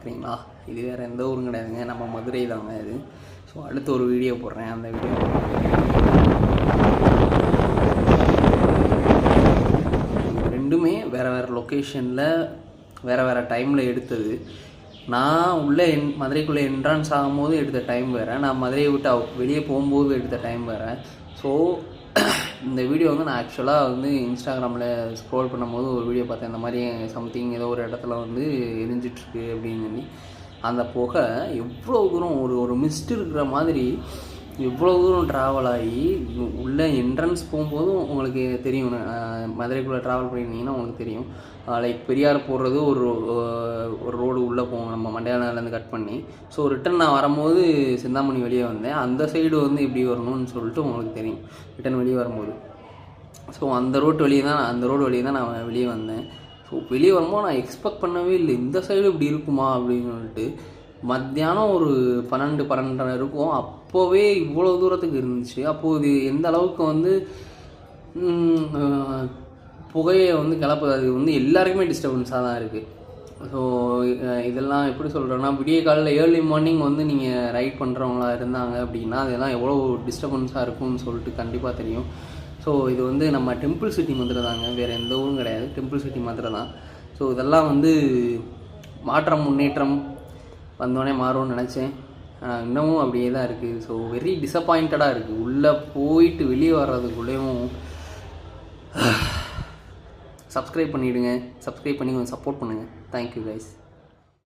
பார்க்குறீங்களா? இது வேறு எந்த ஊரும் கிடையாதுங்க, நம்ம மதுரை தாங்க இது. ஸோ அடுத்து ஒரு வீடியோ போடுறேன். அந்த வீடியோ ரெண்டுமே வேறு வேறு லொக்கேஷனில் வேறு டைமில் எடுத்தது. நான் உள்ளே மதுரைக்குள்ளே என்ட்ரன்ஸ் ஆகும்போது எடுத்த டைம் வேறு, நான் மதுரையை விட்டு வெளியே போகும்போது எடுத்த டைம் வேறு. ஸோ இந்த வீடியோ வந்து நான் ஆக்சுவலாக வந்து இன்ஸ்டாகிராமில் ஸ்க்ரோல் பண்ணும்போது ஒரு வீடியோ பார்த்தேன். இந்த மாதிரி சம்திங் ஏதோ ஒரு இடத்துல வந்து எரிஞ்சிட்ருக்கு அப்படின்னு சொல்லி, அந்த புகை எவ்வளோ தூரம் ஒரு மிஸ்ட் இருக்கிற மாதிரி எவ்வளோ தூரம் ட்ராவல் ஆகி உள்ளே என்ட்ரன்ஸ் போகும்போதும் உங்களுக்கு தெரியும். மதுரைக்குள்ளே ட்ராவல் பண்ணியிருந்தீங்கன்னா உங்களுக்கு தெரியும். லைக் பெரியார் போடுறது ஒரு ரோடு உள்ளே போகும் நம்ம மண்டையானலேருந்து கட் பண்ணி. ஸோ ரிட்டன் நான் வரும்போது சிந்தாமணி வெளியே வந்தேன். அந்த சைடு வந்து இப்படி வரணும்னு சொல்லிட்டு உங்களுக்கு தெரியும் ரிட்டன் வெளியே வரும்போது. ஸோ அந்த ரோடு வழியே தான் நான் வெளியே வந்தேன். ஸோ வெளியே வரும்போது நான் எக்ஸ்பெக்ட் பண்ணவே இல்லை இந்த சைடு இப்படி இருக்குமா அப்படின்னு சொல்லிட்டு. மத்தியானம் ஒரு 12-12:30 இருக்கும். அப்போவே இவ்வளோ தூரத்துக்கு இருந்துச்சு. அப்போது இது எந்த அளவுக்கு வந்து புகையை வந்து கிளப்புது, அது வந்து எல்லாருக்குமே டிஸ்டர்பன்ஸாக தான் இருக்குது. ஸோ இதெல்லாம் எப்படி சொல்கிறேன்னா, விடிய காலையில் ஏர்லி மார்னிங் வந்து நீங்கள் ரைட் பண்ணுறவங்களா இருந்தாங்க அப்படின்னா அதெல்லாம் எவ்வளோ டிஸ்டர்பன்ஸாக இருக்கும்னு சொல்லிட்டு கண்டிப்பாக தெரியும். ஸோ இது வந்து நம்ம டெம்பிள் சிட்டி மதுரை தாங்க, வேறு எந்த ஊரும் கிடையாது, டெம்பிள் சிட்டி மதுரை தான். ஸோ இதெல்லாம் வந்து முன்னேற்றம் வந்தோடனே மாறும்னு நினச்சேன். இன்னமும் அப்படியே தான் இருக்குது. ஸோ வெரி டிசப்பாயிண்டடாக இருக்குது. உள்ளே போயிட்டு வெளியே வர்றதுக்குள்ளேயும் சப்ஸ்கிரைப் பண்ணிவிடுங்க. சப்ஸ்கிரைப் பண்ணி கொஞ்சம் சப்போர்ட் பண்ணுங்கள். Thank you guys.